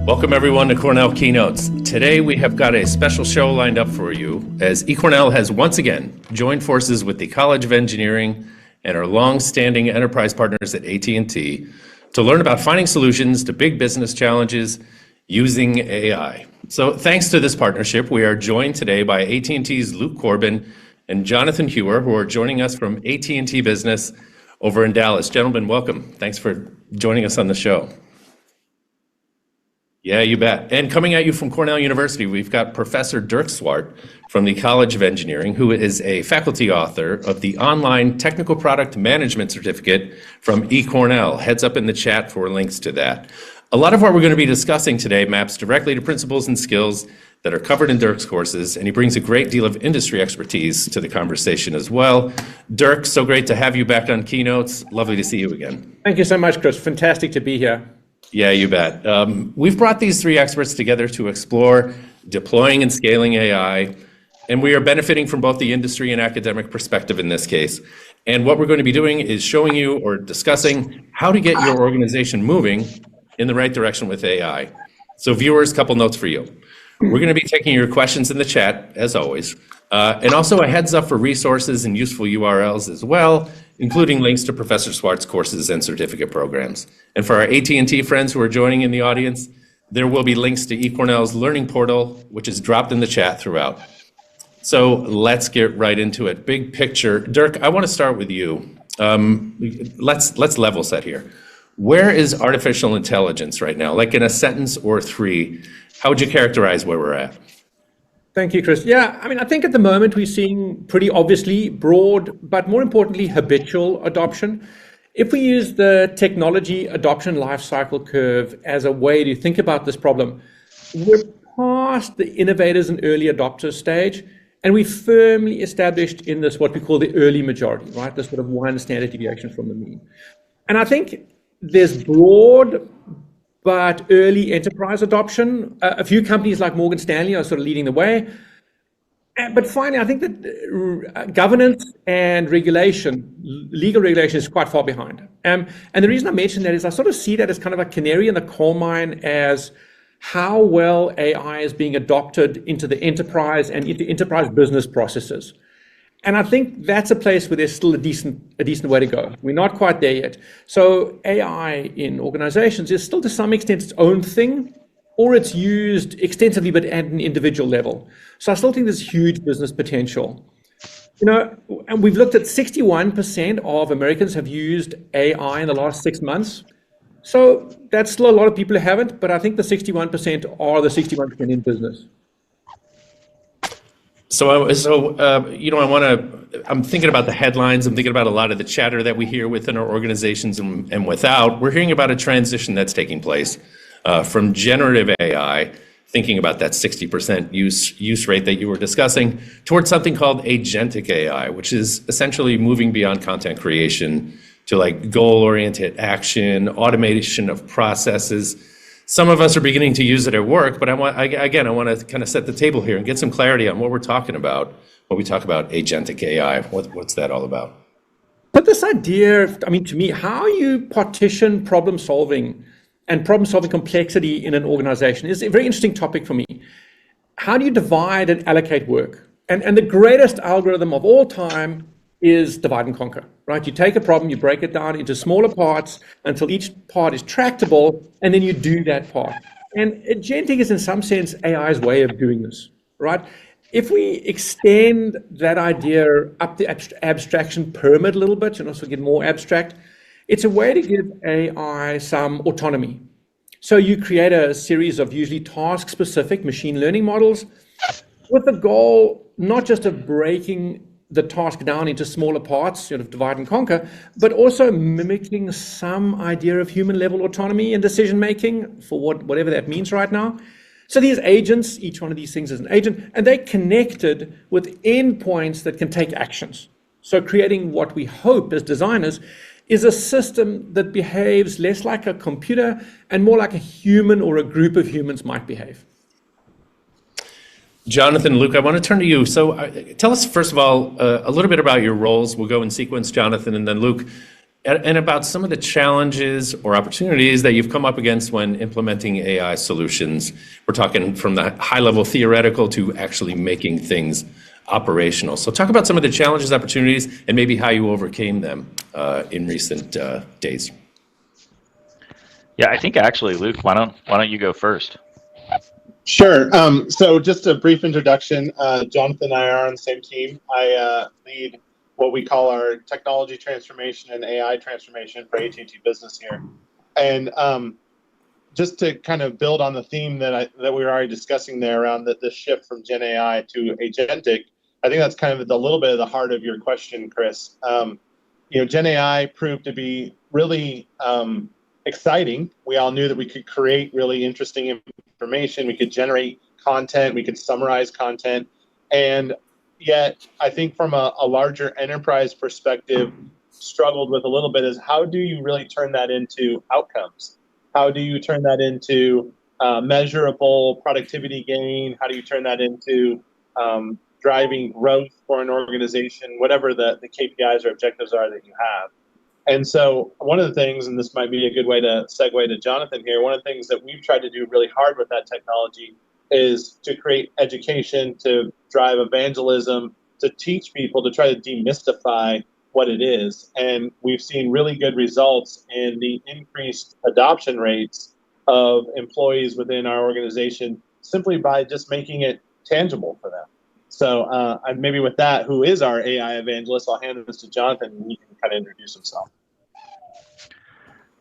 Welcome everyone to Cornell Keynotes. Today we have got a special show lined up for you as eCornell has once again joined forces with the College of Engineering and our long-standing enterprise partners at AT&T to learn about finding solutions to big business challenges using AI. So thanks to this partnership, we are joined today by AT&T's Luke Corbin and Jonathan Huer, who are joining us from AT&T Business over in Dallas. Gentlemen, welcome. Thanks for joining us on the show. Yeah, you bet. And coming at you from Cornell University, we've got Professor Dirk Swart from the College of Engineering, who is a faculty author of the online Technical Product Management Certificate from eCornell. Heads up in the chat for links to that. A lot of what we're going to be discussing today maps directly to principles and skills that are covered in Dirk's courses, and he brings a great deal of industry expertise to the conversation as well. Dirk, so great to have you back on Keynotes. Lovely to see you again. Thank you so much, Chris. Fantastic to be here. Yeah, you bet. We've brought these three experts together to explore deploying and scaling AI, and we are benefiting from both the industry and academic perspective in this case. And what we're going to be doing is showing you or discussing how to get your organization moving in the right direction with AI. So viewers, couple notes for you. We're going to be taking your questions in the chat, as always, and also a heads up for resources and useful URLs as well, including links to Professor Swart's courses and certificate programs. And for our AT&T friends who are joining in the audience, there will be links to eCornell's Learning Portal, which is dropped in the chat throughout. So let's get right into it. Big picture. Dirk, I want to start with you. Let's level set here. Where is artificial intelligence right now? Like in a sentence or three, how would you characterize where we're at? Thank you, Chris. Yeah, I mean, I think at the moment we're seeing pretty obviously broad, but more importantly, habitual adoption. If we use the technology adoption lifecycle curve as a way to think about this problem, we're past the innovators and early adopters stage, and we're firmly established in this, what we call the early majority, right? This sort of one standard deviation from the mean. And I think there's broad but early enterprise adoption. A few companies like Morgan Stanley are sort of leading the way. But finally, I think that governance and regulation, legal regulation, is quite far behind. And the reason I mention that is I sort of see that as kind of a canary in the coal mine as how well AI is being adopted into the enterprise and into enterprise business processes. And I think that's a place where there's still a decent way to go. We're not quite there yet. So AI in organizations is still to some extent its own thing, or it's used extensively but at an individual level. So I still think there's huge business potential. You know, and we've looked at 61% of Americans have used AI in the last 6 months. So that's still a lot of people who haven't, but I think the 61% are the 61% in business. So you know, I'm thinking about the headlines. I'm thinking about a lot of the chatter that we hear within our organizations and without. We're hearing about a transition that's taking place from generative AI, thinking about that 60% use rate that you were discussing, towards something called agentic AI, which is essentially moving beyond content creation to like goal-oriented action, automation of processes. Some of us are beginning to use it at work, but I want to kind of set the table here and get some clarity on what we're talking about when we talk about agentic AI. What's that all about? But this idea, I mean, to me, how you partition problem solving and problem solving complexity in an organization is a very interesting topic for me. How do you divide and allocate work? And the greatest algorithm of all time is divide and conquer, right? You take a problem, you break it down into smaller parts until each part is tractable, and then you do that part. And agentic is in some sense AI's way of doing this, right? If we extend that idea up the abstraction pyramid a little bit and also get more abstract, it's a way to give AI some autonomy. So you create a series of usually task-specific machine learning models with the goal not just of breaking the task down into smaller parts, sort of divide and conquer, but also mimicking some idea of human level autonomy and decision making for whatever that means right now. So these agents, each one of these things is an agent, and they're connected with endpoints that can take actions. So creating what we hope as designers is a system that behaves less like a computer and more like a human or a group of humans might behave. Jonathan, Luke, I want to turn to you. So tell us, first of all, a little bit about your roles. We'll go in sequence, Jonathan, and then Luke. and about some of the challenges or opportunities that you've come up against when implementing AI solutions. We're talking from the high-level theoretical to actually making things operational. So talk about some of the challenges, opportunities, and maybe how you overcame them in recent days. Yeah, I think actually, Luke, why don't you go first? Sure. So just a brief introduction. Jonathan and I are on the same team. I lead what we call our technology transformation and AI transformation for AT&T Business here. And just to kind of build on the theme that we were already discussing there around the shift from Gen AI to agentic, I think that's kind of a little bit of the heart of your question, Chris. Gen AI proved to be really exciting. We all knew that we could create really interesting information, we could generate content, we could summarize content, and yet I think from a larger enterprise perspective, struggled with a little bit is how do you really turn that into outcomes? How do you turn that into measurable productivity gain? How do you turn that into driving growth for an organization, whatever the KPIs or objectives are that you have? And so one of the things, and this might be a good way to segue to Jonathan here, one of the things that we've tried to do really hard with that technology is to create education, to drive evangelism, to teach people, to try to demystify what it is. And we've seen really good results in the increased adoption rates of employees within our organization simply by just making it tangible for them. So maybe with that, who is our AI evangelist, I'll hand this to Jonathan and he can kind of introduce himself.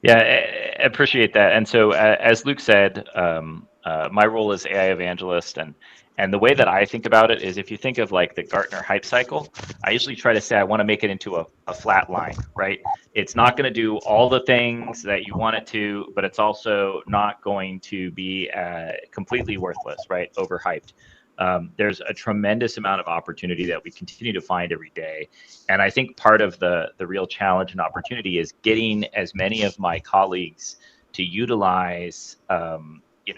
Yeah, I appreciate that. And so as Luke said, my role is AI evangelist, and the way that I think about it is if you think of like the Gartner hype cycle, I usually try to say I want to make it into a flat line, right? It's not going to do all the things that you want it to, but it's also not going to be completely worthless, right? Overhyped. There's a tremendous amount of opportunity that we continue to find every day. And I think part of the real challenge and opportunity is getting as many of my colleagues to utilize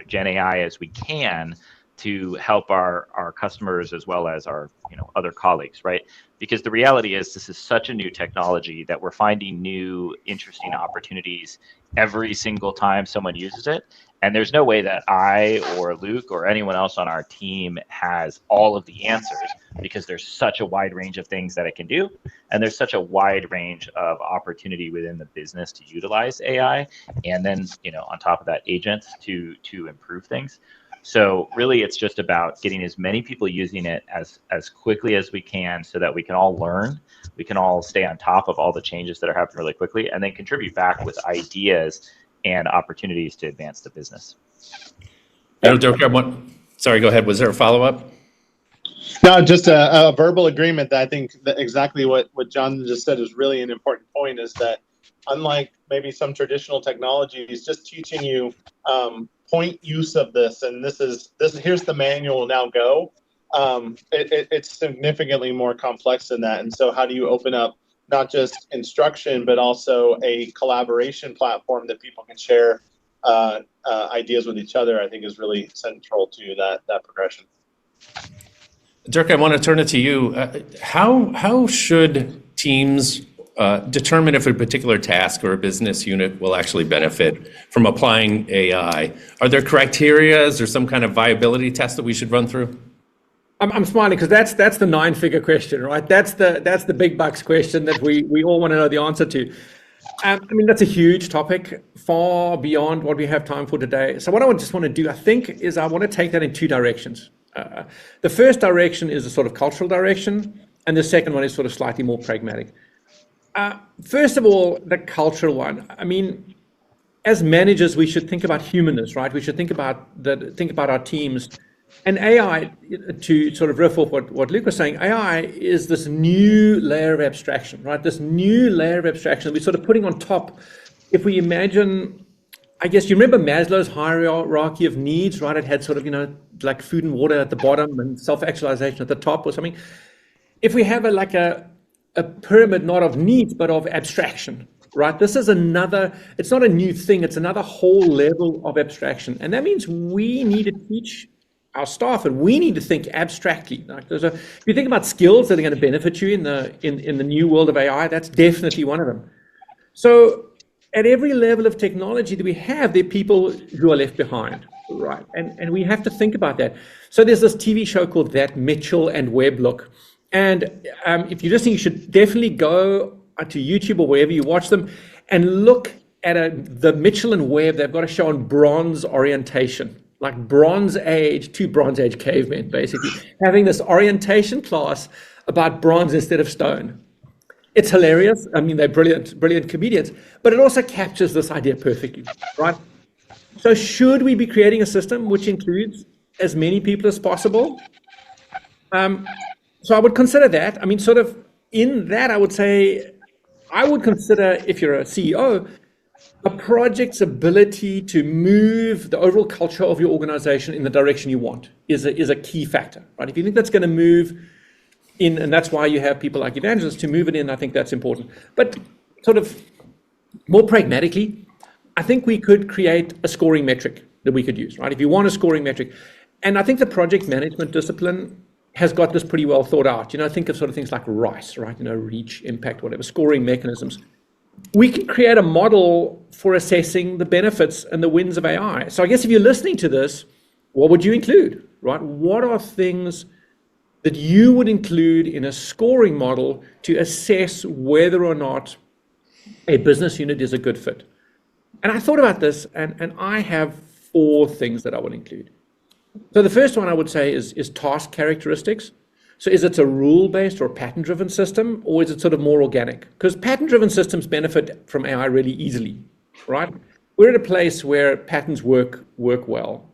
Gen AI as we can to help our customers as well as our other colleagues, right? Because the reality is this is such a new technology that we're finding new interesting opportunities every single time someone uses it. And there's no way that I or Luke or anyone else on our team has all of the answers because there's such a wide range of things that it can do. And there's such a wide range of opportunity within the business to utilize AI. And then, on top of that, agents to improve things. So really, it's just about getting as many people using it as quickly as we can so that we can all learn, we can all stay on top of all the changes that are happening really quickly, and then contribute back with ideas and opportunities to advance the business. Dirk, sorry, go ahead. Was there a follow-up? No, just a verbal agreement that I think that exactly what John just said is really an important point, is that unlike maybe some traditional technologies, just teaching you point use of this, and here's the manual, now go. It's significantly more complex than that. And so how do you open up not just instruction, but also a collaboration platform that people can share ideas with each other, I think is really central to that progression. Dirk, I want to turn it to you. How should teams determine if a particular task or a business unit will actually benefit from applying AI? Are there criteria or some kind of viability test that we should run through? I'm smiling because that's the 9-figure question, right? That's the big bucks question that we all want to know the answer to. I mean, that's a huge topic, far beyond what we have time for today. So what I just want to do, I think, is I want to take that in two directions. The first direction is a sort of cultural direction, and the second one is sort of slightly more pragmatic. First of all, the cultural one. I mean, as managers, we should think about humanness, right? We should think about our teams. And AI, to sort of riff off what Luke was saying, AI is this new layer of abstraction, right? This new layer of abstraction we're sort of putting on top. If we imagine, I guess you remember Maslow's hierarchy of needs, right? It had sort of, like food and water at the bottom and self-actualization at the top or something. If we have a pyramid, not of needs, but of abstraction, right? This is it's not a new thing, it's another whole level of abstraction. And that means we need to teach our staff, and we need to think abstractly. Like if you think about skills that are going to benefit you in the new world of AI, that's definitely one of them. So at every level of technology that we have, there are people who are left behind, right? And we have to think about that. So there's this TV show called That Mitchell and Webb Look. And if you're listening, you should definitely go to YouTube or wherever you watch them and look at the Mitchell and Webb. They've got a show on bronze orientation, like Bronze Age, two Bronze Age cavemen, basically, having this orientation class about bronze instead of stone. It's hilarious. I mean, they're brilliant comedians, but it also captures this idea perfectly, right? So should we be creating a system which includes as many people as possible? So I would consider that. I mean, sort of in that, I would say, I would consider, if you're a CEO, a project's ability to move the overall culture of your organization in the direction you want is a key factor, right? If you think that's going to move in, and that's why you have people like evangelists to move it in, I think that's important. But sort of more pragmatically, I think we could create a scoring metric that we could use, right? If you want a scoring metric. And I think the project management discipline has got this pretty well thought out. Think of sort of things like RICE, right? Reach, impact, whatever, scoring mechanisms. We can create a model for assessing the benefits and the wins of AI. So I guess if you're listening to this, what would you include, right? What are things that you would include in a scoring model to assess whether or not a business unit is a good fit? And I thought about this, and I have 4 things that I would include. So the first one I would say is task characteristics. So is it a rule-based or a pattern-driven system, or is it sort of more organic? Because pattern-driven systems benefit from AI really easily, right? We're at a place where patterns work well,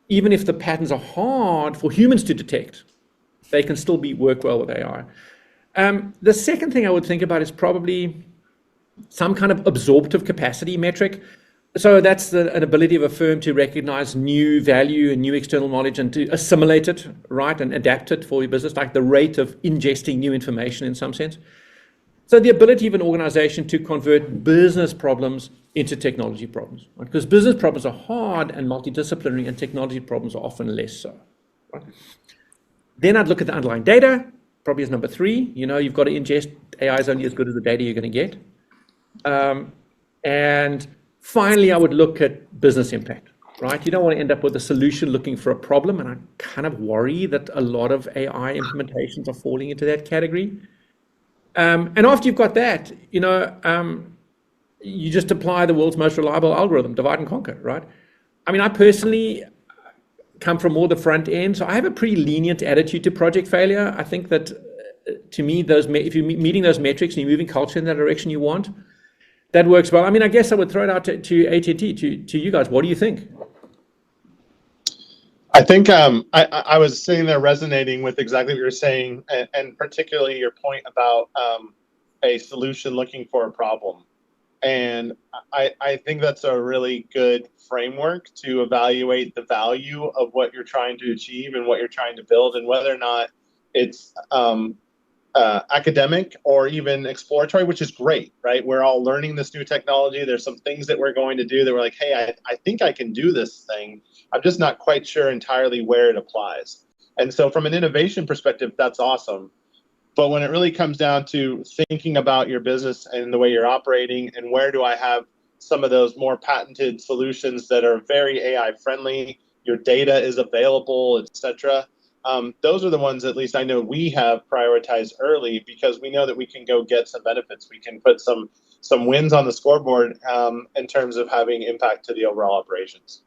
even if the patterns are hard for humans to detect, they can still work well with AI. The second thing I would think about is probably some kind of absorptive capacity metric. So that's an ability of a firm to recognize new value and new external knowledge and to assimilate it, right, and adapt it for your business, like the rate of ingesting new information in some sense. So the ability of an organization to convert business problems into technology problems, right? Because business problems are hard and multidisciplinary, and technology problems are often less so, right? Then I'd look at the underlying data, probably as number 3. You've got to ingest. AI is only as good as the data you're going to get. And finally, I would look at business impact, right? You don't want to end up with a solution looking for a problem, and I kind of worry that a lot of AI implementations are falling into that category. And after you've got that, you just apply the world's most reliable algorithm, divide and conquer, right? I mean, I personally come from more the front end, so I have a pretty lenient attitude to project failure. I think that, to me, if you're meeting those metrics and you're moving culture in the direction you want, that works well. I mean, I guess I would throw it out to AT&T, to you guys. What do you think? I think I was sitting there resonating with exactly what you're saying, and particularly your point about a solution looking for a problem. And I think that's a really good framework to evaluate the value of what you're trying to achieve and what you're trying to build, and whether or not it's academic or even exploratory, which is great, right? We're all learning this new technology. There's some things that we're going to do that we're like, hey, I think I can do this thing. I'm just not quite sure entirely where it applies. And so from an innovation perspective, that's awesome. But when it really comes down to thinking about your business and the way you're operating, and where do I have some of those more patented solutions that are very AI friendly, your data is available, etc. Those are the ones, at least I know, we have prioritized early, because we know that we can go get some benefits. We can put some wins on the scoreboard in terms of having impact to the overall operations.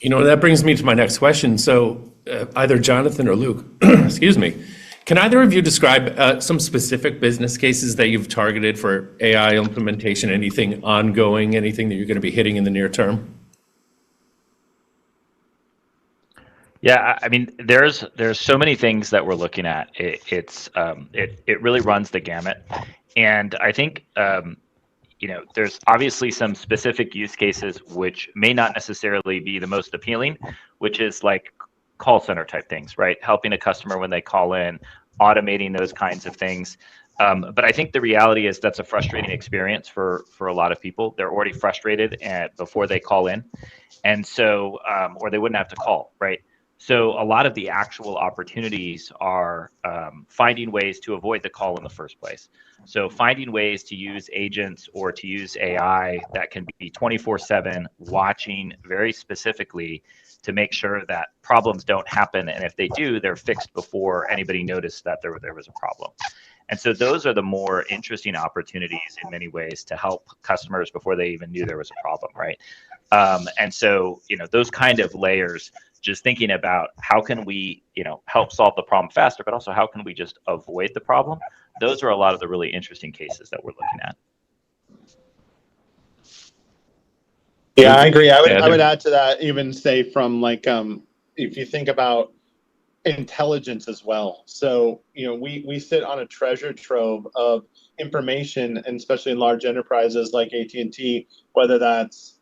That brings me to my next question. So either Jonathan or Luke, excuse me, can either of you describe some specific business cases that you've targeted for AI implementation, anything ongoing, anything that you're going to be hitting in the near term? Yeah, I mean, there's so many things that we're looking at. It really runs the gamut, and I think there's obviously some specific use cases which may not necessarily be the most appealing, which is like call center type things, right? Helping a customer when they call in, automating those kinds of things. But I think the reality is that's a frustrating experience for a lot of people. They're already frustrated before they call in, and so or they wouldn't have to call, right? So a lot of the actual opportunities are finding ways to avoid the call in the first place. So finding ways to use agents or to use AI that can be 24/7, watching very specifically to make sure that problems don't happen. And if they do, they're fixed before anybody noticed that there was a problem. And so those are the more interesting opportunities in many ways to help customers before they even knew there was a problem, right? And so, those kind of layers, just thinking about how can we, help solve the problem faster, but also how can we just avoid the problem? Those are a lot of the really interesting cases that we're looking at. Yeah, I agree. I would add to that, even say from if you think about intelligence as well. So, we sit on a treasure trove of information, and especially in large enterprises like AT&T, whether that's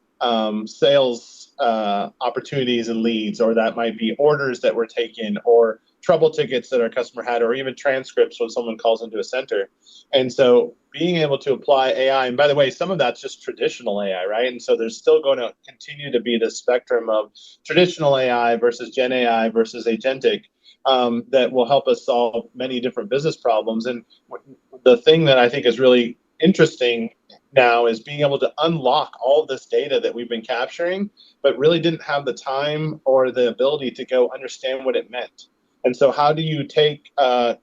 sales opportunities and leads, or that might be orders that were taken, or trouble tickets that our customer had, or even transcripts when someone calls into a center. And so being able to apply AI, and by the way, some of that's just traditional AI, right? And so there's still going to continue to be this spectrum of traditional AI versus Gen AI versus agentic that will help us solve many different business problems. And the thing that I think is really interesting now is being able to unlock all of this data that we've been capturing, but really didn't have the time or the ability to go understand what it meant. And so how do you take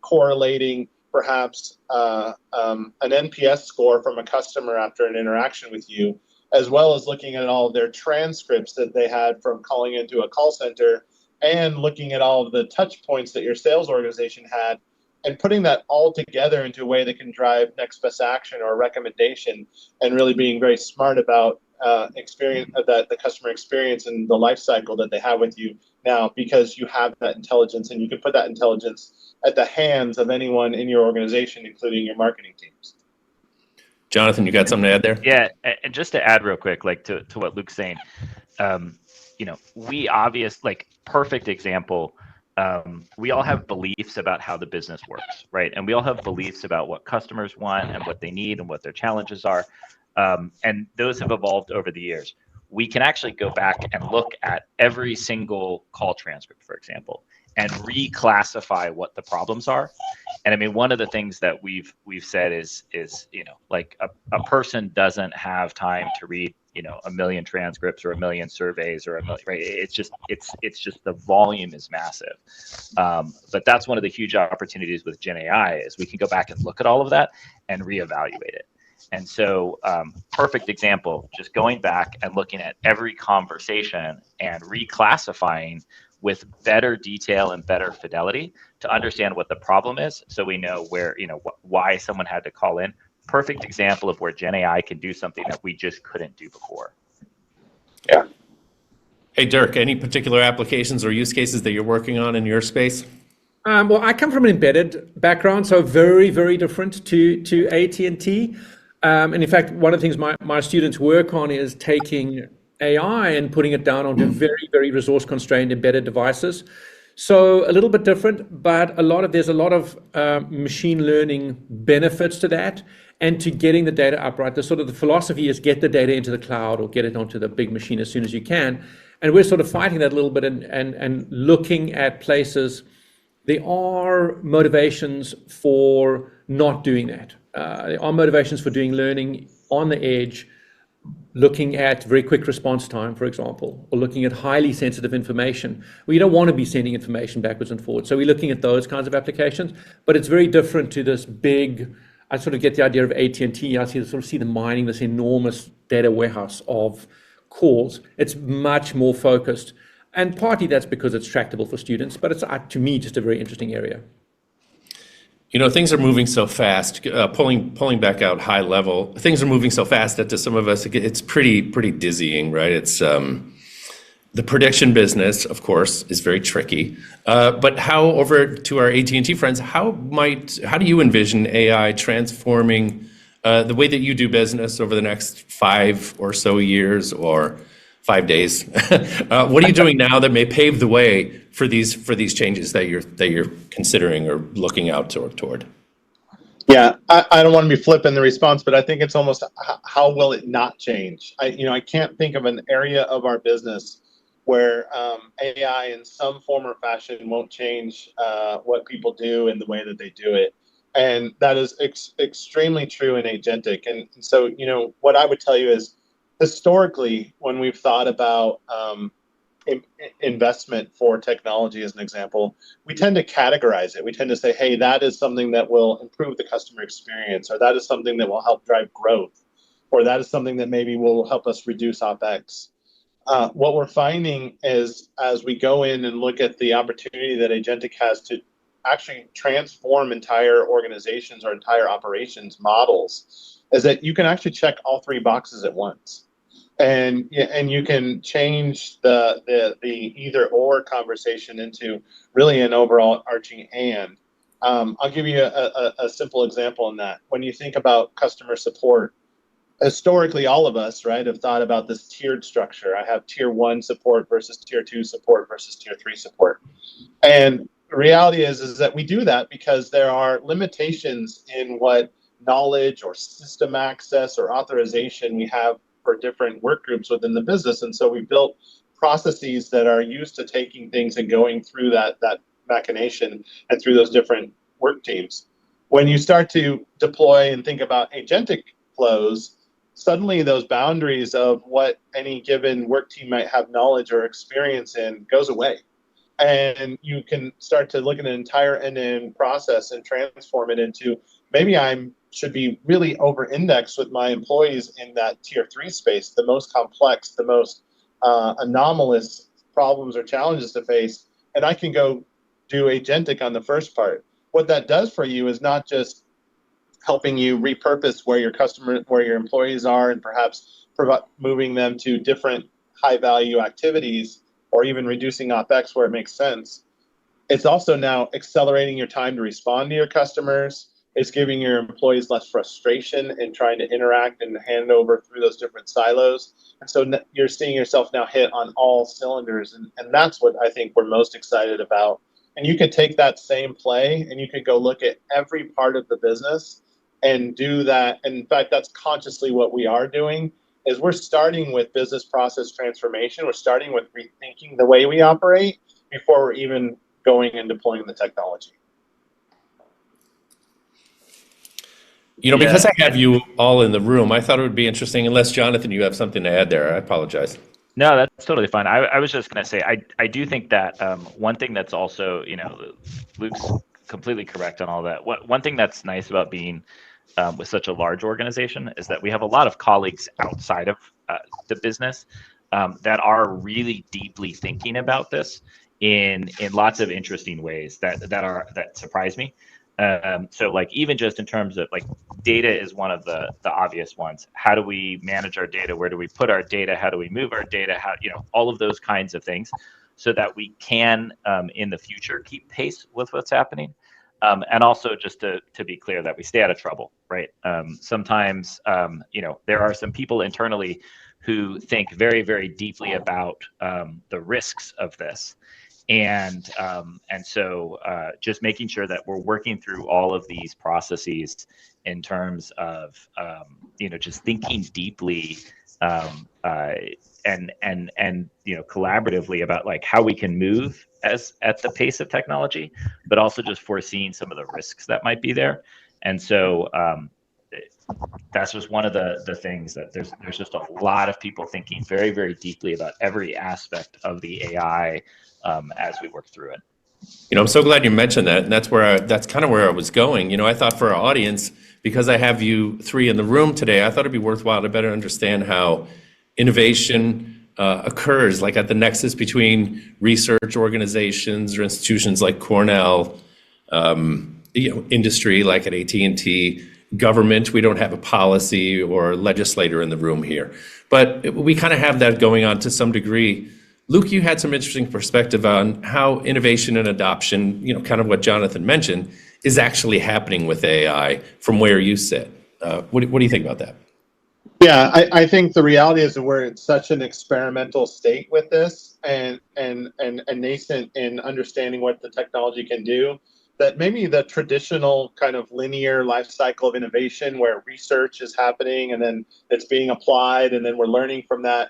correlating perhaps an NPS score from a customer after an interaction with you, as well as looking at all of their transcripts that they had from calling into a call center, and looking at all of the touch points that your sales organization had, and putting that all together into a way that can drive next best action or recommendation, and really being very smart about experience that the customer experience and the life cycle that they have with you now, because you have that intelligence, and you can put that intelligence at the hands of anyone in your organization, including your marketing teams. Jonathan, you got something to add there? Yeah, and just to add real quick, to what Luke's saying, we perfect example. We all have beliefs about how the business works, right? And we all have beliefs about what customers want and what they need and what their challenges are. And those have evolved over the years. We can actually go back and look at every single call transcript, for example, and reclassify what the problems are. And I mean, one of the things that we've said is a person doesn't have time to read a million transcripts or a million surveys or a million, right? It's just the volume is massive. But that's one of the huge opportunities with Gen AI is we can go back and look at all of that and reevaluate it. And so perfect example, just going back and looking at every conversation and reclassifying with better detail and better fidelity to understand what the problem is, so we know where, why someone had to call in. Perfect example of where Gen AI can do something that we just couldn't do before. Yeah. Hey, Dirk, any particular applications or use cases that you're working on in your space? Well, I come from an embedded background, so very, very different to AT&T. And in fact, one of the things my students work on is taking AI and putting it down onto very, very resource-constrained embedded devices. So a little bit different, but there's a lot of machine learning benefits to that, and to getting the data up, right? The philosophy is get the data into the cloud or get it onto the big machine as soon as you can. And we're sort of fighting that a little bit and looking at places. There are motivations for not doing that. There are motivations for doing learning on the edge, looking at very quick response time, for example, or looking at highly sensitive information. We don't want to be sending information backwards and forwards. So we're looking at those kinds of applications, but it's very different to this big, I sort of get the idea of AT&T. I sort of see them mining this enormous data warehouse of calls. It's much more focused. And partly that's because it's tractable for students, but it's, to me, just a very interesting area. Things are moving so fast, pulling back out high level, things are moving so fast that to some of us, it's pretty dizzying, right? It's the prediction business, of course, is very tricky. But how, over to our AT&T friends, how do you envision AI transforming the way that you do business over the next 5 or so years, or 5 days? What are you doing now that may pave the way for these changes that you're considering or looking out toward? Yeah, I don't want to be flippant in the response, but I think it's almost how will it not change? I can't think of an area of our business where AI in some form or fashion won't change what people do and the way that they do it. And that is extremely true in agentic. And so, what I would tell you is, historically, when we've thought about investment for technology, as an example, we tend to categorize it. We tend to say, hey, that is something that will improve the customer experience, or that is something that will help drive growth, or that is something that maybe will help us reduce OpEx. What we're finding is, as we go in and look at the opportunity that agentic has to actually transform entire organizations or entire operations models, is that you can actually check all three boxes at once. And you can change the either or conversation into really an overall arching and. I'll give you a simple example in that. When you think about customer support, historically, all of us, right, have thought about this tiered structure. I have tier 1 support versus tier 2 support versus tier 3 support. And the reality is that we do that because there are limitations in what knowledge or system access or authorization we have for different work groups within the business. And so we built processes that are used to taking things and going through that machination and through those different work teams. When you start to deploy and think about agentic flows, suddenly those boundaries of what any given work team might have knowledge or experience in goes away. And you can start to look at an entire end-to-end process and transform it into, maybe I should be really over-indexed with my employees in that tier 3 space, the most complex, the most anomalous problems or challenges to face, and I can go do agentic on the first part. What that does for you is not just helping you repurpose where your employees are, and perhaps moving them to different high-value activities, or even reducing OpEx where it makes sense. It's also now accelerating your time to respond to your customers. It's giving your employees less frustration in trying to interact and hand over through those different silos. And so you're seeing yourself now hit on all cylinders. And that's what I think we're most excited about. And you could take that same play and you could go look at every part of the business and do that. And in fact, that's consciously what we are doing. Is we're starting with business process transformation. We're starting with rethinking the way we operate before we're even going and deploying the technology. Because I have you all in the room, I thought it would be interesting, unless, Jonathan, you have something to add there. I apologize. No, that's totally fine. I was just going to say, I do think that one thing that's also, Luke's completely correct on all that. One thing that's nice about being with such a large organization is that we have a lot of colleagues outside of the business that are really deeply thinking about this in lots of interesting ways that surprise me. So like, even just in terms of like, data is one of the obvious ones. How do we manage our data? Where do we put our data? How do we move our data? How, all of those kinds of things, so that we can in the future keep pace with what's happening. And also, just to be clear, that we stay out of trouble, right? Sometimes, there are some people internally who think very, very deeply about the risks of this. And so just making sure that we're working through all of these processes in terms of, just thinking deeply and collaboratively about like how we can move at the pace of technology, but also just foreseeing some of the risks that might be there. And so that's just one of the things that there's just a lot of people thinking very, very deeply about every aspect of the AI as we work through it. I'm so glad you mentioned that, and that's kind of where I was going. I thought for our audience, because I have you three in the room today, I thought it'd be worthwhile to better understand how innovation occurs, like at the nexus between research organizations or institutions like Cornell, industry like at AT&T, government. We don't have a policy or legislator in the room here, but we kind of have that going on to some degree. Luke, you had some interesting perspective on how innovation and adoption, kind of what Jonathan mentioned, is actually happening with AI from where you sit. What do you think about that? Yeah, I think the reality is that we're in such an experimental state with this and nascent in understanding what the technology can do, that maybe the traditional kind of linear life cycle of innovation, where research is happening and then it's being applied and then we're learning from that,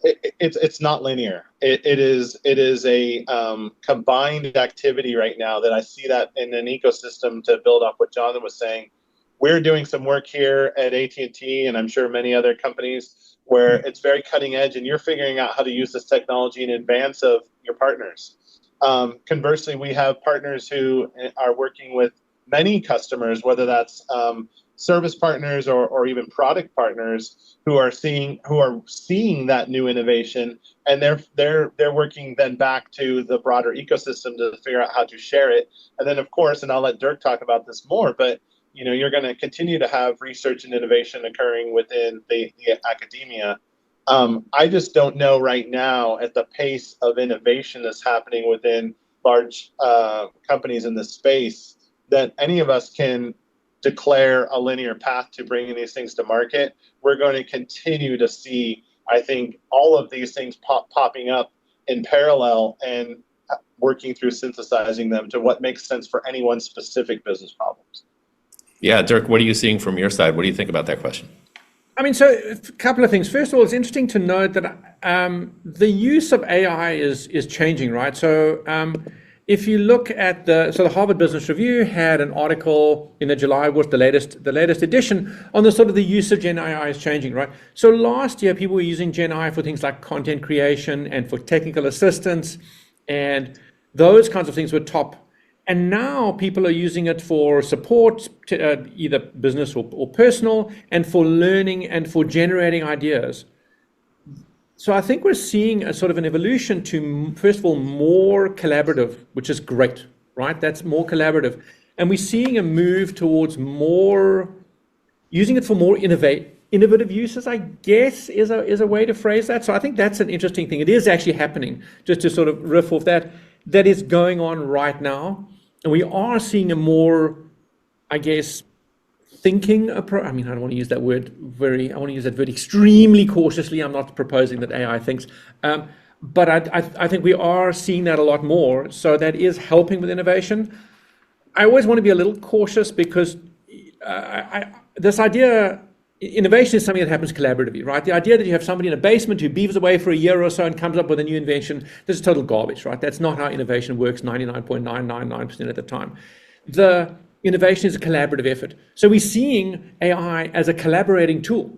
it's not linear. It is a combined activity right now that I see that in an ecosystem. To build off what Jonathan was saying, we're doing some work here at AT&T, and I'm sure many other companies, where it's very cutting edge, and you're figuring out how to use this technology in advance of your partners. Conversely, we have partners who are working with many customers, whether that's service partners or even product partners, who are seeing that new innovation, and they're working then back to the broader ecosystem to figure out how to share it. And then, of course, and I'll let Dirk talk about this more, but you're going to continue to have research and innovation occurring within the academia. I just don't know right now at the pace of innovation that's happening within large companies in this space that any of us can declare a linear path to bringing these things to market. We're going to continue to see, I think, all of these things popping up in parallel and working through synthesizing them to what makes sense for any one specific business problems. Yeah, Dirk, what are you seeing from your side? What do you think about that question? I mean, so a couple of things. First of all, it's interesting to note that the use of AI is changing, right? So if you look at the Harvard Business Review had an article in the July, was the latest edition, on the sort of the use of Gen AI is changing, right? So last year, people were using Gen AI for things like content creation and for technical assistance, and those kinds of things were top. And now people are using it for support, either business or personal, and for learning and for generating ideas. So I think we're seeing a sort of an evolution to, first of all, more collaborative, which is great, right? That's more collaborative. And we're seeing a move towards more, using it for more innovative uses, I guess, is a way to phrase that. So I think that's an interesting thing. It is actually happening, just to sort of riff off that is going on right now. And we are seeing a more, I guess, thinking approach. I mean, I don't want to use that word I want to use that word extremely cautiously. I'm not proposing that AI thinks. But I think we are seeing that a lot more. So that is helping with innovation. I always want to be a little cautious because this idea, innovation is something that happens collaboratively, right? The idea that you have somebody in a basement who beavers away for a year or so and comes up with a new invention, this is total garbage, right? That's not how innovation works 99.999% of the time. The innovation is a collaborative effort. So we're seeing AI as a collaborating tool,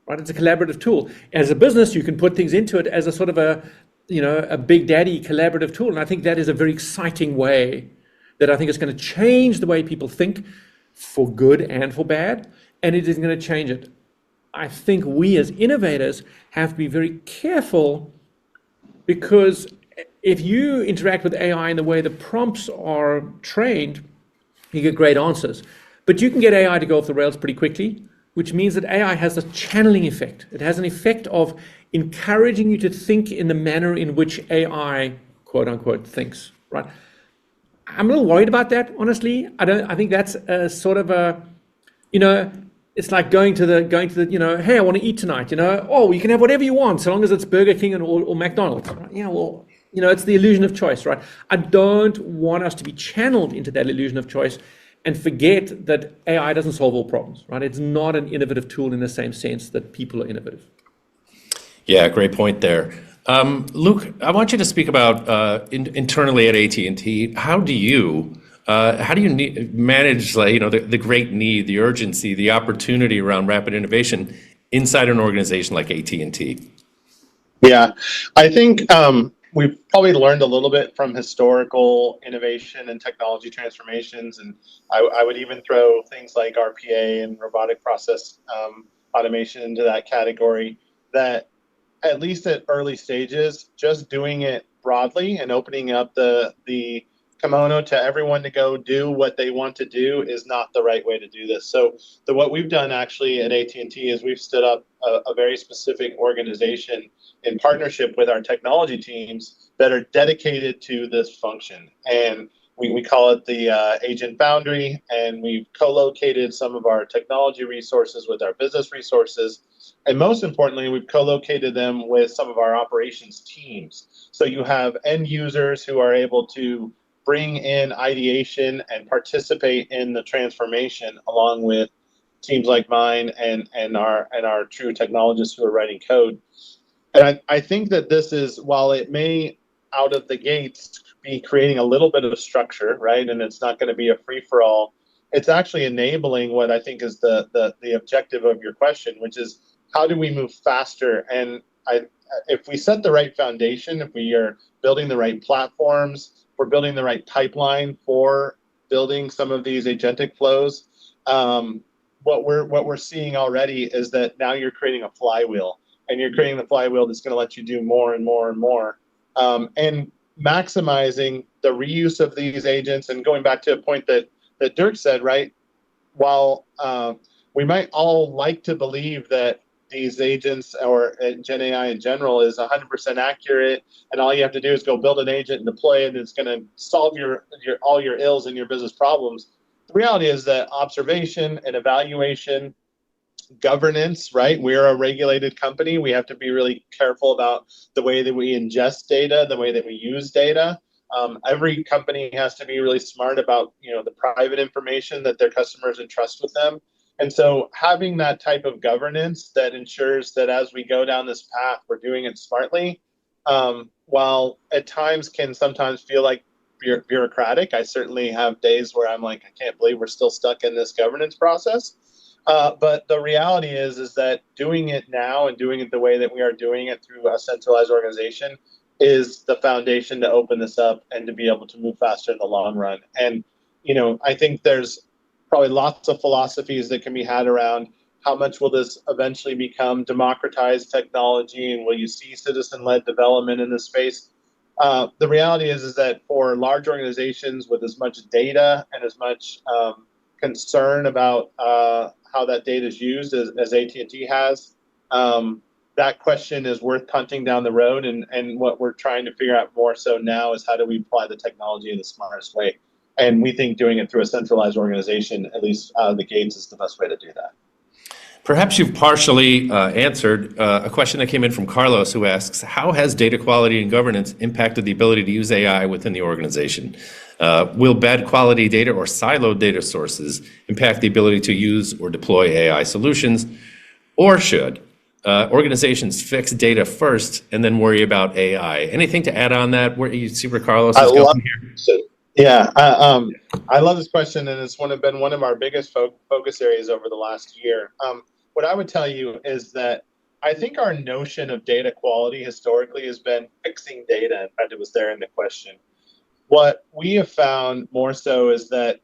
right? It's a collaborative tool. As a business, you can put things into it as a sort of a big daddy collaborative tool. And I think that is a very exciting way that I think is going to change the way people think, for good and for bad. And it is going to change it. I think we as innovators have to be very careful, because if you interact with AI in the way the prompts are trained, you get great answers. But you can get AI to go off the rails pretty quickly, which means that AI has a channeling effect. It has an effect of encouraging you to think in the manner in which AI, quote unquote, thinks, right? I'm a little worried about that, honestly. I think that's a sort of a, it's like going to the, hey, I want to eat tonight, oh, you can have whatever you want, so long as it's Burger King or McDonald's. Right? Yeah, well, it's the illusion of choice, right? I don't want us to be channeled into that illusion of choice and forget that AI doesn't solve all problems, right? It's not an innovative tool in the same sense that people are innovative. Yeah, great point there. Luke, I want you to speak about internally at AT&T. How do you manage the great need, the urgency, the opportunity around rapid innovation inside an organization like AT&T? Yeah, I think we've probably learned a little bit from historical innovation and technology transformations, and I would even throw things like RPA and robotic process automation into that category, that at least at early stages, just doing it broadly and opening up the kimono to everyone to go do what they want to do is not the right way to do this. So what we've done actually at AT&T is we've stood up a very specific organization in partnership with our technology teams that are dedicated to this function. And we call it the Agent Foundry, and we've co-located some of our technology resources with our business resources. And most importantly, we've co-located them with some of our operations teams. So you have end users who are able to bring in ideation and participate in the transformation, along with teams like mine and our true technologists who are writing code. And I think that this is, while it may out of the gates be creating a little bit of structure, right? And it's not going to be a free for all. It's actually enabling what I think is the objective of your question, which is how do we move faster? And if we set the right foundation, if we are building the right platforms, we're building the right pipeline for building some of these agentic flows. What we're seeing already is that now you're creating a flywheel, and you're creating the flywheel that's going to let you do more and more and more, and maximizing the reuse of these agents. And going back to a point that Dirk said, right? While we might all like to believe that these agents or Gen AI in general is 100% accurate, and all you have to do is go build an agent and deploy it, and it's going to solve all your ills and your business problems. The reality is that observation and evaluation, governance, right? We're a regulated company. We have to be really careful about the way that we ingest data, the way that we use data. Every company has to be really smart about, the private information that their customers entrust with them. And so having that type of governance that ensures that as we go down this path, we're doing it smartly, while at times can sometimes feel like bureaucratic. I certainly have days where I'm like, I can't believe we're still stuck in this governance process. But the reality is that doing it now and doing it the way that we are doing it through a centralized organization is the foundation to open this up and to be able to move faster in the long run. And, I think there's probably lots of philosophies that can be had around how much will this eventually become democratized technology, and will you see citizen-led development in this space? The reality is that for large organizations with as much data and as much concern about how that data is used as AT&T has, that question is worth punting down the road. And what we're trying to figure out more so now is how do we apply the technology in the smartest way? And we think doing it through a centralized organization, at least out of the gates, is the best way to do that. Perhaps you've partially answered a question that came in from Carlos, who asks, how has data quality and governance impacted the ability to use AI within the organization? Will bad quality data or siloed data sources impact the ability to use or deploy AI solutions? Or should organizations fix data first and then worry about AI? Anything to add on that? Where you see where Carlos is going here? Yeah, I love this question, and it's been one of our biggest focus areas over the last year. What I would tell you is that I think our notion of data quality historically has been fixing data. In fact, it was there in the question. What we have found more so is that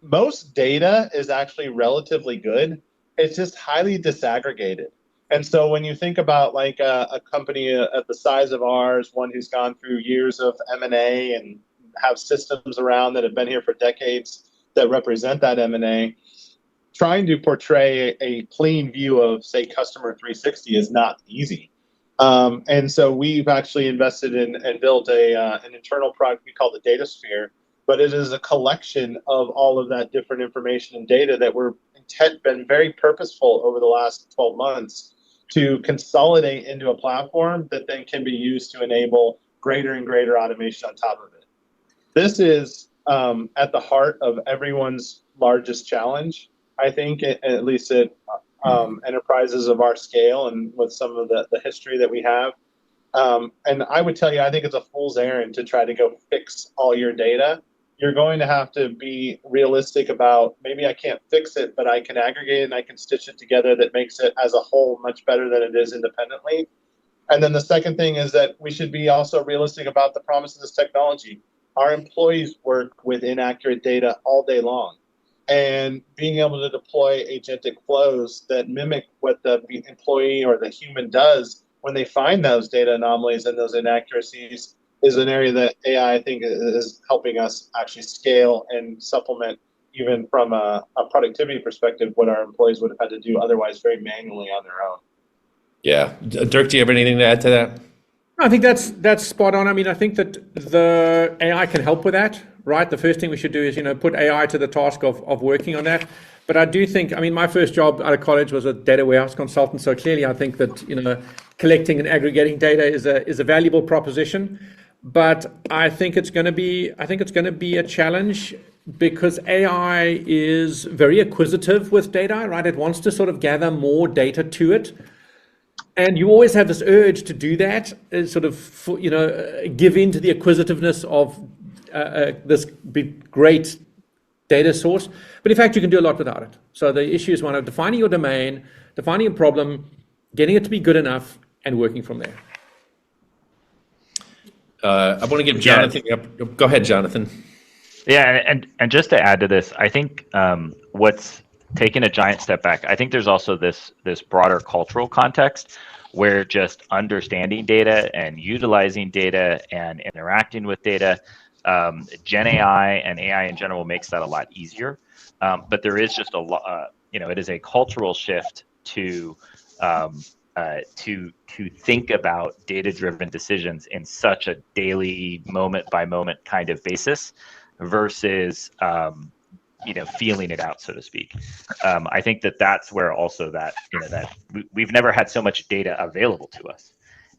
most data is actually relatively good. It's just highly disaggregated. And so when you think about like a company at the size of ours, one who's gone through years of M&A and have systems around that have been here for decades that represent that M&A, trying to portray a clean view of, say, Customer 360 is not easy. And so we've actually invested in and built an internal product we call the Data Sphere, but it is a collection of all of that different information and data that been very purposeful over the last 12 months to consolidate into a platform that then can be used to enable greater and greater automation on top of it. This is at the heart of everyone's largest challenge, I think, at least at enterprises of our scale and with some of the history that we have. And I would tell you, I think it's a fool's errand to try to go fix all your data. You're going to have to be realistic about, maybe I can't fix it, but I can aggregate it and I can stitch it together that makes it as a whole much better than it is independently. And then the second thing is that we should be also realistic about the promise of this technology. Our employees work with inaccurate data all day long. And being able to deploy agentic flows that mimic what the employee or the human does when they find those data anomalies and those inaccuracies is an area that AI, I think, is helping us actually scale and supplement, even from a productivity perspective, what our employees would have had to do otherwise very manually on their own. Yeah. Dirk, do you have anything to add to that? I think that's spot on. I mean, I think that the AI can help with that, right? The first thing we should do is, put AI to the task of working on that. But I do think, my first job out of college was a data warehouse consultant. So clearly, I think that, collecting and aggregating data is a valuable proposition. But I think it's going to be a challenge because AI is very acquisitive with data, right? It wants to sort of gather more data to it. And you always have this urge to do that, sort of, give in to the acquisitiveness of this big, great data source. But in fact, you can do a lot without it. So the issue is one of defining your domain, defining a problem, getting it to be good enough, and working from there. I want to give Jonathan. Go ahead, Jonathan. Yeah, and just to add to this, I think what's taken a giant step back, I think there's also this broader cultural context where just understanding data and utilizing data and interacting with data, Gen AI and AI in general makes that a lot easier. But there is just a lot, it is a cultural shift to think about data-driven decisions in such a daily, moment-by-moment kind of basis, versus feeling it out, so to speak. I think that's where also that we've never had so much data available to us,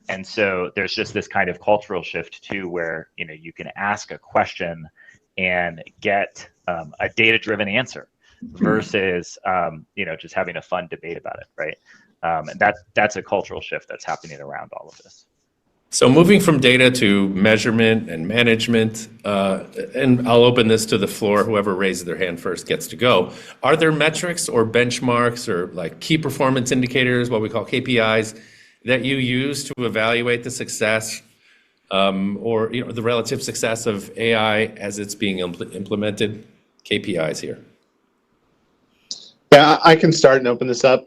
and so there's just this kind of cultural shift too, where you can ask a question and get a data-driven answer versus just having a fun debate about it, right? And that's a cultural shift that's happening around all of this. So moving from data to measurement and management, and I'll open this to the floor. Whoever raises their hand first gets to go. Are there metrics or benchmarks or like key performance indicators, what we call KPIs, that you use to evaluate the success or the relative success of AI as it's being implemented? KPIs here. Yeah, I can start and open this up.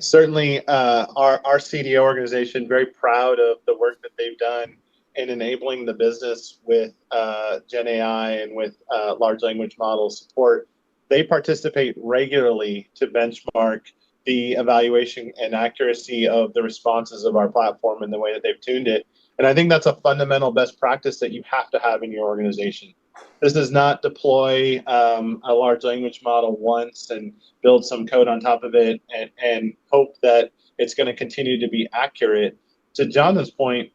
Certainly, our CDO organization, very proud of the work that they've done in enabling the business with Gen AI and with large language model support. They participate regularly to benchmark the evaluation and accuracy of the responses of our platform and the way that they've tuned it. And I think that's a fundamental best practice that you have to have in your organization. This does not deploy a large language model once and build some code on top of it and hope that it's going to continue to be accurate. To Jonathan's point,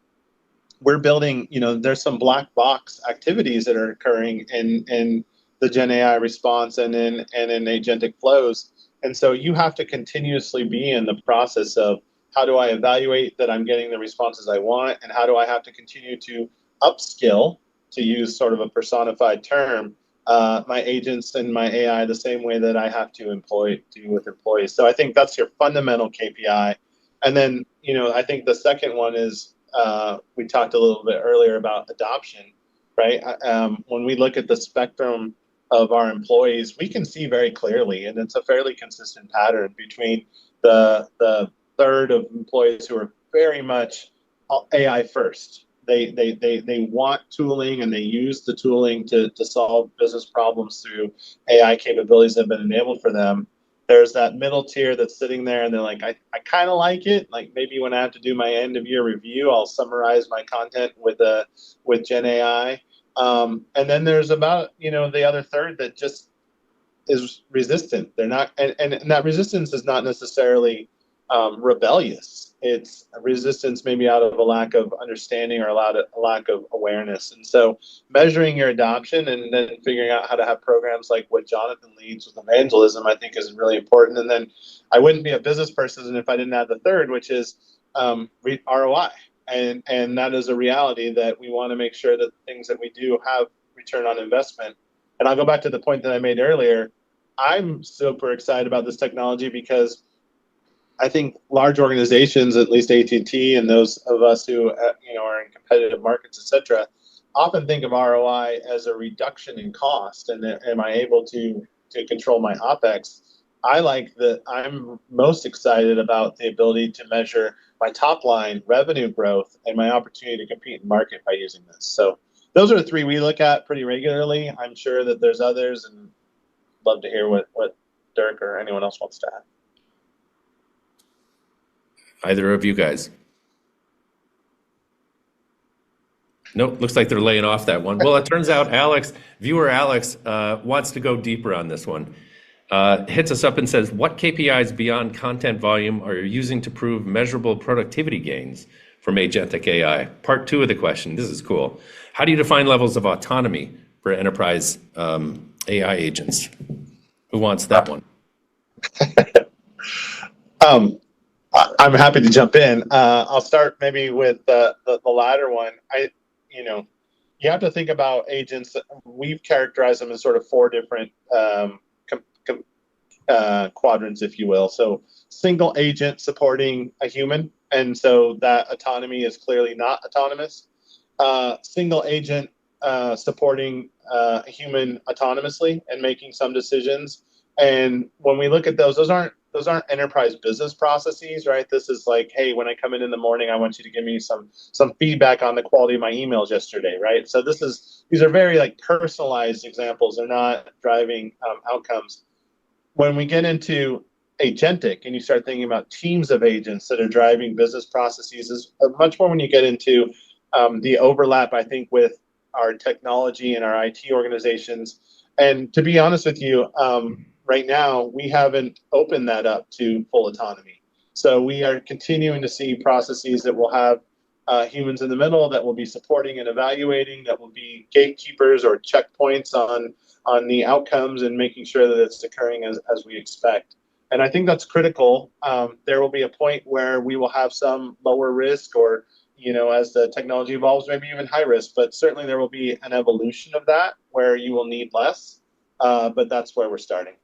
we're building, there's some black box activities that are occurring in the Gen AI response and in agentic flows. And so you have to continuously be in the process of how do I evaluate that I'm getting the responses I want, and how do I have to continue to upskill, to use sort of a personified term, my agents and my AI the same way that I have to do with employees. So I think that's your fundamental KPI. And then, I think the second one is, we talked a little bit earlier about adoption, right? When we look at the spectrum of our employees, we can see very clearly, and it's a fairly consistent pattern between the third of employees who are very much AI first. They want tooling, and they use the tooling to solve business problems through AI capabilities that have been enabled for them. There's that middle tier that's sitting there, and they're like, I kind of like it. Like, maybe when I have to do my end of year review, I'll summarize my content with Gen AI. And then there's about the other third that just is resistant. They're not, and that resistance is not necessarily rebellious. It's a resistance maybe out of a lack of understanding or a lack of awareness. And so measuring your adoption and then figuring out how to have programs like what Jonathan leads with evangelism, I think, is really important. And then I wouldn't be a business person if I didn't have the third, which is ROI. And that is a reality that we want to make sure that the things that we do have return on investment. And I'll go back to the point that I made earlier. I'm super excited about this technology because I think large organizations, at least AT&T and those of us who are in competitive markets, et cetera, often think of ROI as a reduction in cost. And am I able to control my OpEx? I'm most excited about the ability to measure my top line revenue growth and my opportunity to compete in market by using this. So those are the three we look at pretty regularly. I'm sure that there's others, and love to hear what Dirk or anyone else wants to add. Either of you guys? Nope, looks like they're laying off that one. Well, it turns out viewer Alex wants to go deeper on this one. Hits us up and says, what KPIs beyond content volume are you using to prove measurable productivity gains from agentic AI? Part two of the question, this is cool. How do you define levels of autonomy for enterprise AI agents? Who wants that one? I'm happy to jump in. I'll start maybe with the latter one. You have to think about agents. We've characterized them as sort of four different quadrants, if you will. So single agent supporting a human, and so that autonomy is clearly not autonomous. Single agent supporting a human autonomously and making some decisions. And when we look at those aren't enterprise business processes, right? This is like, hey, when I come in the morning, I want you to give me some feedback on the quality of my emails yesterday, right? So these are very like personalized examples. They're not driving outcomes. When we get into agentic and you start thinking about teams of agents that are driving business processes, is much more when you get into the overlap, I think, with our technology and our IT organizations. And to be honest with you, right now, we haven't opened that up to full autonomy. So we are continuing to see processes that will have humans in the middle, that will be supporting and evaluating, that will be gatekeepers or checkpoints on the outcomes and making sure that it's occurring as we expect. And I think that's critical. There will be a point where we will have some lower risk or, as the technology evolves, maybe even high risk, but certainly there will be an evolution of that where you will need less, but that's where we're starting.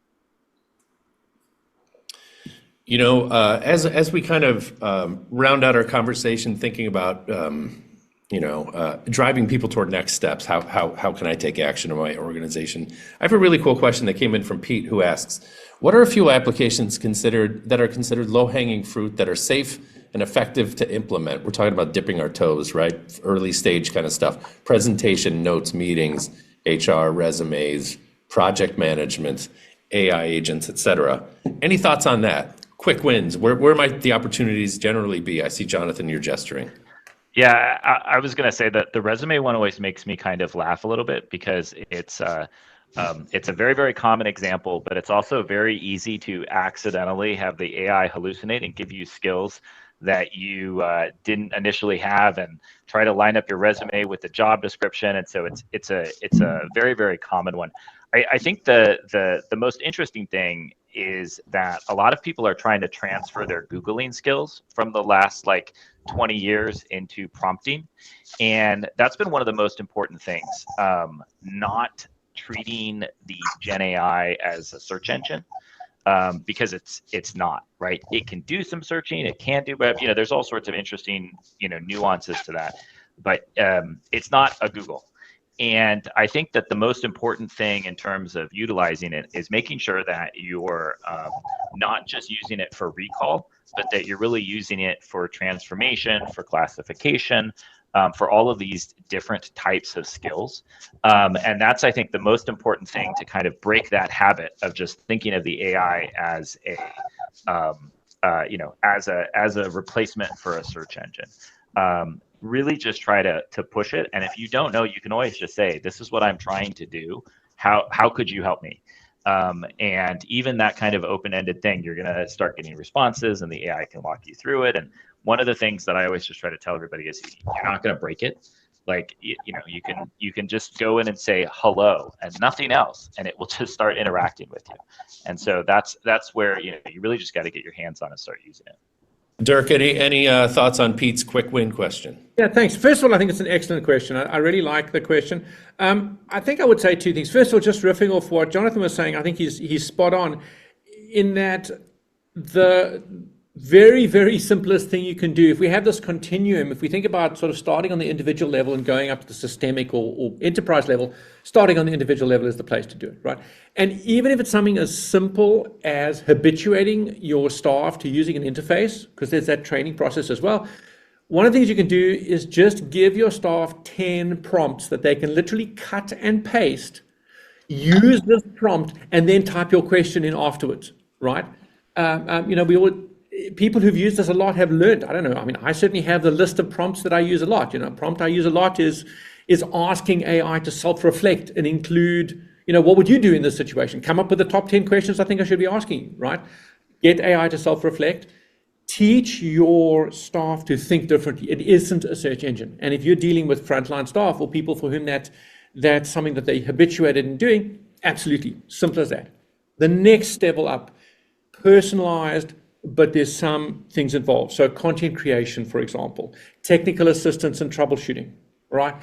As we kind of round out our conversation, thinking about driving people toward next steps, how can I take action in my organization? I have a really cool question that came in from Pete, who asks, what are a few applications that are considered low-hanging fruit that are safe and effective to implement? We're talking about dipping our toes, right? Early stage kind of stuff. Presentation, notes, meetings, HR, resumes, project management, AI agents, et cetera. Any thoughts on that? Quick wins. Where might the opportunities generally be? I see, Jonathan, you're gesturing. Yeah, I was going to say that the resume one always makes me kind of laugh a little bit because it's a very, very common example, but it's also very easy to accidentally have the AI hallucinate and give you skills that you didn't initially have, and try to line up your resume with the job description. And so it's a very, very common one. I think the most interesting thing is that a lot of people are trying to transfer their Googling skills from the last 20 years into prompting. And that's been one of the most important things, not treating the Gen AI as a search engine, because it's not, right? It can do some searching, it can do web, there's all sorts of interesting, nuances to that, but it's not a Google. And I think that the most important thing in terms of utilizing it is making sure that you're not just using it for recall, but that you're really using it for transformation, for classification, for all of these different types of skills. And that's, I think, the most important thing to kind of break that habit of just thinking of the AI as as a replacement for a search engine. Really just try to push it. And if you don't know, you can always just say, this is what I'm trying to do. How could you help me? And even that kind of open-ended thing, you're going to start getting responses and the AI can walk you through it. And one of the things that I always just try to tell everybody is you're not going to break it. You can just go in and say hello and nothing else, and it will just start interacting with you. And so that's where you really just got to get your hands on and start using it. Dirk, any thoughts on Pete's quick win question? Yeah, thanks. First of all, I think it's an excellent question. I really like the question. I think I would say two things. First of all, just riffing off what Jonathan was saying, I think he's spot on in that the very, very simplest thing you can do, if we have this continuum, if we think about sort of starting on the individual level and going up to the systemic or enterprise level, starting on the individual level is the place to do it, right? And even if it's something as simple as habituating your staff to using an interface, because there's that training process as well, one of the things you can do is just give your staff 10 prompts that they can literally cut and paste, use this prompt, and then type your question in afterwards, right? People who've used this a lot have learned. I don't know. I mean, I certainly have the list of prompts that I use a lot. Prompt I use a lot is asking AI to self-reflect and include, what would you do in this situation? Come up with the top 10 questions I think I should be asking, right? Get AI to self-reflect. Teach your staff to think differently. It isn't a search engine. And if you're dealing with frontline staff or people for whom that's something that they habituated in doing, absolutely, simple as that. The next level up, personalized but there's some things involved. So content creation, for example, technical assistance and troubleshooting, right?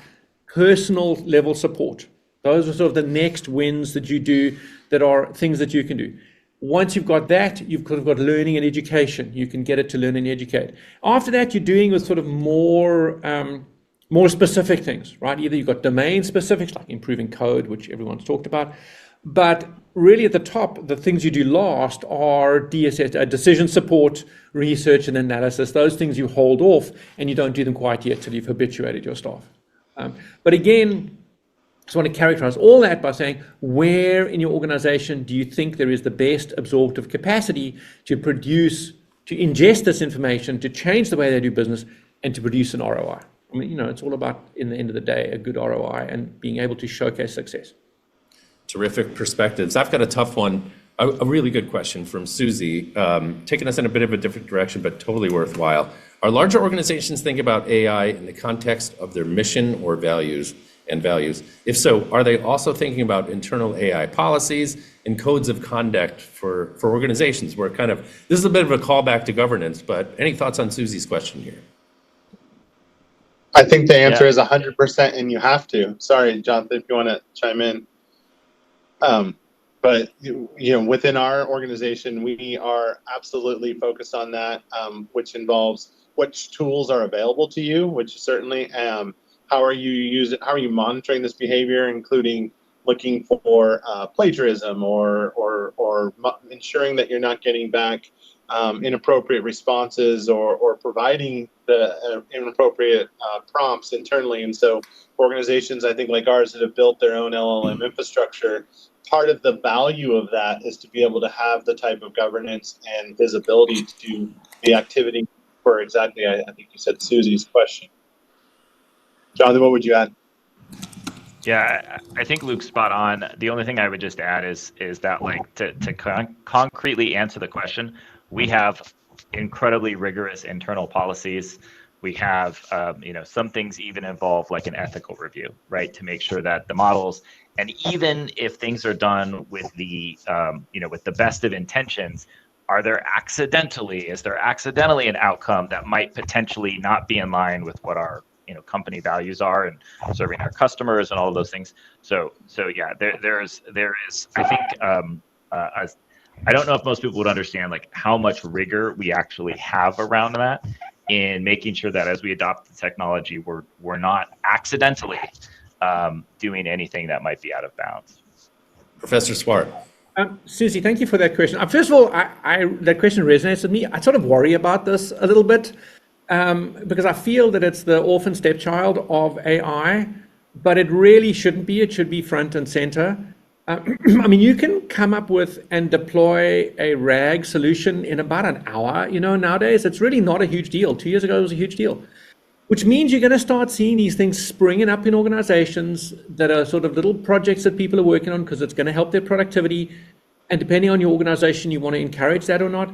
Personal level support. Those are sort of the next wins that you do that are things that you can do. Once you've got that, you've kind of got learning and education. You can get it to learn and educate. After that, you're doing with sort of more specific things, right? Either you've got domain specifics, like improving code, which everyone's talked about. But really at the top, the things you do last are DSS, decision support, research and analysis. Those things you hold off, and you don't do them quite yet till you've habituated your staff. But again, I just want to characterize all that by saying, where in your organization do you think there is the best absorptive capacity to produce, to ingest this information, to change the way they do business, and to produce an ROI? I mean, it's all about, in the end of the day, a good ROI and being able to showcase success. Terrific perspectives. I've got a tough one, a really good question from Susie, taking us in a bit of a different direction, but totally worthwhile. Are larger organizations think about AI in the context of their mission or values? If so, are they also thinking about internal AI policies and codes of conduct for organizations? Where this is a bit of a callback to governance, but any thoughts on Susie's question here? I think the answer is 100%, and you have to. Sorry, Jonathan, if you want to chime in. But within our organization, we are absolutely focused on that, which involves which tools are available to you, which certainly how are you monitoring this behavior, including looking for plagiarism or ensuring that you're not getting back inappropriate responses or providing the inappropriate prompts internally. And so organizations, I think, like ours that have built their own LLM infrastructure, part of the value of that is to be able to have the type of governance and visibility to the activity for exactly, I think you said, Susie's question. Jonathan, what would you add? Yeah, I think Luke's spot on. The only thing I would just add is that, like, to concretely answer the question, we have incredibly rigorous internal policies. We have, some things even involve like an ethical review, right, to make sure that the models, and even if things are done with the, with the best of intentions, is there accidentally an outcome that might potentially not be in line with what our company values are and serving our customers and all of those things. So yeah, there is I think I don't know if most people would understand like how much rigor we actually have around that in making sure that as we adopt the technology, we're not accidentally doing anything that might be out of bounds. Professor Swart. Susie, thank you for that question. First of all, that question resonates with me. I sort of worry about this a little bit. Because I feel that it's the orphan stepchild of AI, but it really shouldn't be. It should be front and center. I mean, you can come up with and deploy a RAG solution in about an hour. Nowadays, it's really not a huge deal. 2 years ago, it was a huge deal, which means you're going to start seeing these things springing up in organizations that are sort of little projects that people are working on because it's going to help their productivity. And depending on your organization, you want to encourage that or not.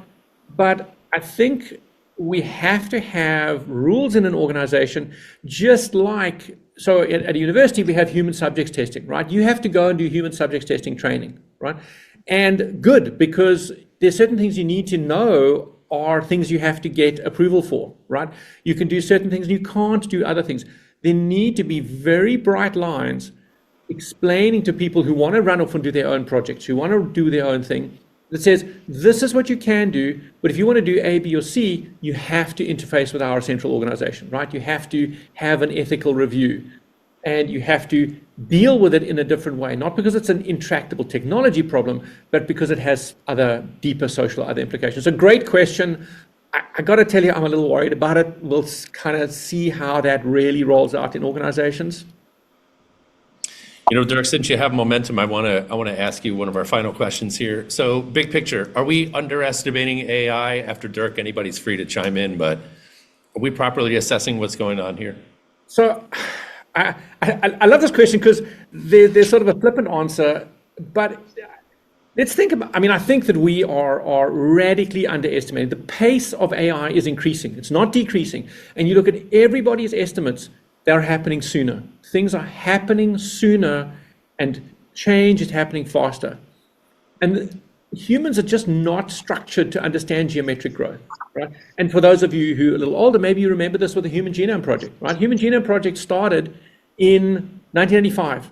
But I think we have to have rules in an organization, just like, so at a university, we have human subjects testing, right? You have to go and do human subjects testing training, right? And good, because there's certain things you need to know are things you have to get approval for, right? You can do certain things and you can't do other things. There need to be very bright lines explaining to people who want to run off and do their own projects, who want to do their own thing, that says, this is what you can do, but if you want to do A, B, or C, you have to interface with our central organization, right? You have to have an ethical review, and you have to deal with it in a different way, not because it's an intractable technology problem, but because it has other deeper social, other implications. A great question. I got to tell you, I'm a little worried about it. We'll kind of see how that really rolls out in organizations. Dirk, since you have momentum, I want to ask you one of our final questions here. So, big picture, are we underestimating AI? After Dirk, anybody's free to chime in, but are we properly assessing what's going on here? So, I love this question because there's sort of a flippant answer, but let's think about, I think that we are radically underestimating. The pace of AI is increasing. It's not decreasing. And you look at everybody's estimates, they're happening sooner. Things are happening sooner and change is happening faster. And humans are just not structured to understand geometric growth, right? And for those of you who are a little older, maybe you remember this with the Human Genome Project, right? Human Genome Project started in 1985,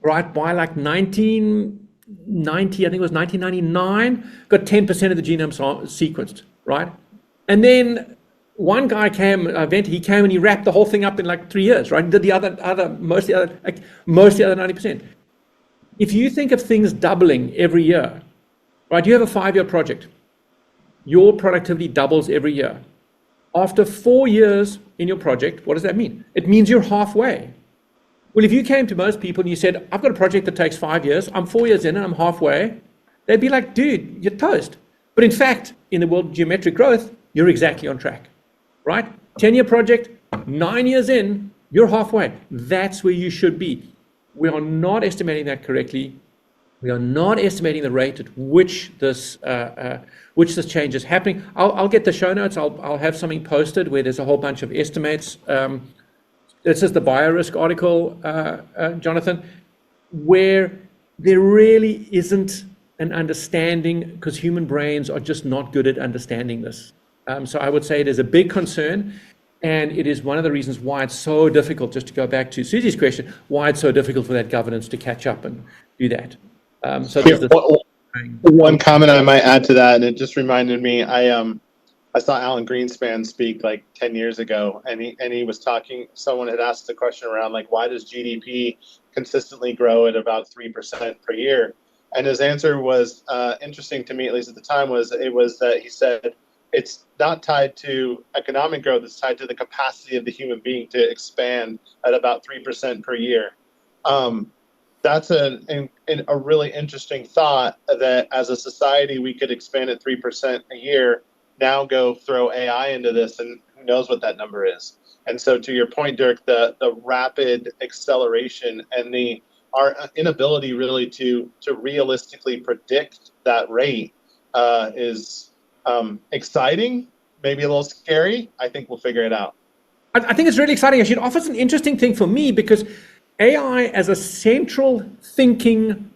right? By like 1990, I think it was 1999, got 10% of the genome sequenced, right? And then one guy came, he came and he wrapped the whole thing up in like 3 years, right? He did most of the other 90%. If you think of things doubling every year, right? You have a 5-year project. Your productivity doubles every year. After 4 years in your project, what does that mean? It means you're halfway. Well, if you came to most people and you said, I've got a project that takes 5 years, I'm 4 years in and I'm halfway, they'd be like, dude, you're toast. But in fact, in the world of geometric growth, you're exactly on track, right? 10-year project, 9 years in, you're halfway. That's where you should be. We are not estimating that correctly. We are not estimating the rate at which this change is happening. I'll get the show notes. I'll have something posted where there's a whole bunch of estimates. This is the BioRisk article, Jonathan, where there really isn't an understanding because human brains are just not good at understanding this. So I would say it is a big concern. And it is one of the reasons why it's so difficult, just to go back to Susie's question, why it's so difficult for that governance to catch up and do that. One comment I might add to that, and it just reminded me, I saw Alan Greenspan speak like 10 years ago, and he was talking, someone had asked the question around like, why does GDP consistently grow at about 3% per year? And his answer was interesting to me, at least at the time, was that he said, it's not tied to economic growth, it's tied to the capacity of the human being to expand at about 3% per year. That's a really interesting thought, that as a society we could expand at 3% a year, now go throw AI into this, and who knows what that number is. And so to your point, Dirk, the rapid acceleration and our inability really to realistically predict that rate is exciting, maybe a little scary. I think we'll figure it out. I think it's really exciting. Actually, it offers an interesting thing for me because AI as a central thinking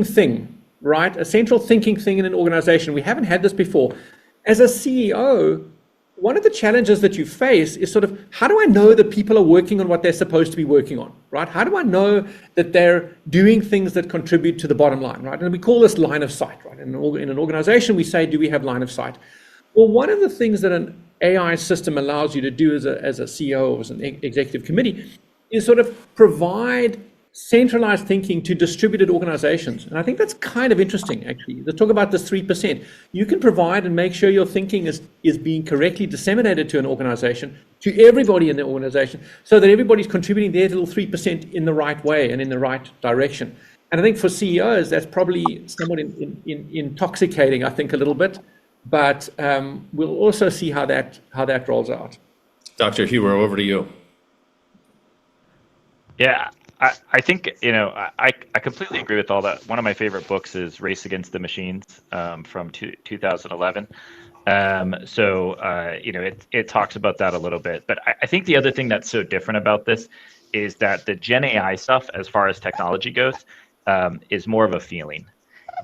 thing, right? A central thinking thing in an organization. We haven't had this before. As a CEO, one of the challenges that you face is sort of, how do I know that people are working on what they're supposed to be working on, right? How do I know that they're doing things that contribute to the bottom line, right? And we call this line of sight, right? In an organization, we say, do we have line of sight? Well, one of the things that an AI system allows you to do as a CEO or as an executive committee is sort of provide centralized thinking to distributed organizations. And I think that's kind of interesting, actually. Let's talk about this 3%. You can provide and make sure your thinking is being correctly disseminated to an organization, to everybody in the organization, so that everybody's contributing their little 3% in the right way and in the right direction. And I think for CEOs, that's probably somewhat intoxicating, I think, a little bit. But we'll also see how that rolls out. Dr. Huer, over to you. Yeah. I think, I completely agree with all that. One of my favorite books is Race Against the Machines from 2011. It talks about that a little bit. But I think the other thing that's so different about this is that the Gen AI stuff, as far as technology goes, is more of a feeling.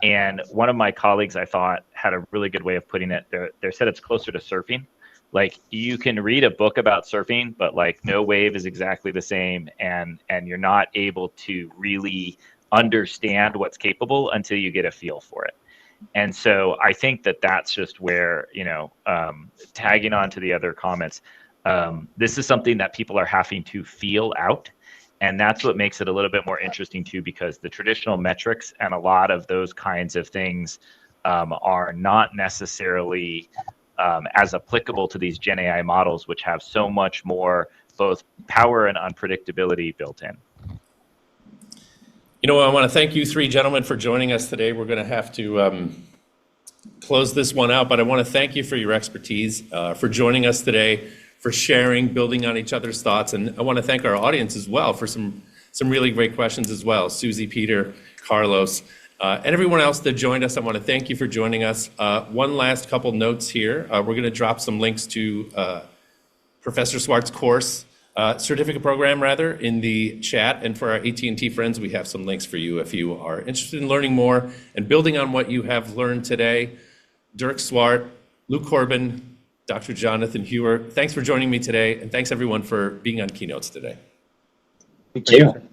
And one of my colleagues, I thought, had a really good way of putting it. They said it's closer to surfing. Like, you can read a book about surfing, but like no wave is exactly the same, and you're not able to really understand what's capable until you get a feel for it. And so I think that's just where, tagging on to the other comments, this is something that people are having to feel out. And that's what makes it a little bit more interesting too, because the traditional metrics and a lot of those kinds of things are not necessarily as applicable to these Gen AI models, which have so much more both power and unpredictability built in. I want to thank you three gentlemen for joining us today. We're going to have to close this one out, but I want to thank you for your expertise, for joining us today, for sharing, building on each other's thoughts. And I want to thank our audience as well for some really great questions as well. Susie, Peter, Carlos, and everyone else that joined us. I want to thank you for joining us. One last couple notes here. We're going to drop some links to Professor Swart's course certificate program rather in the chat. And for our AT&T friends, we have some links for you if you are interested in learning more and building on what you have learned today. Dirk, Swart, Luke Corbin, Dr. Jonathan Huer, thanks for joining me today. And thanks everyone for being on Keynotes today. Thank you.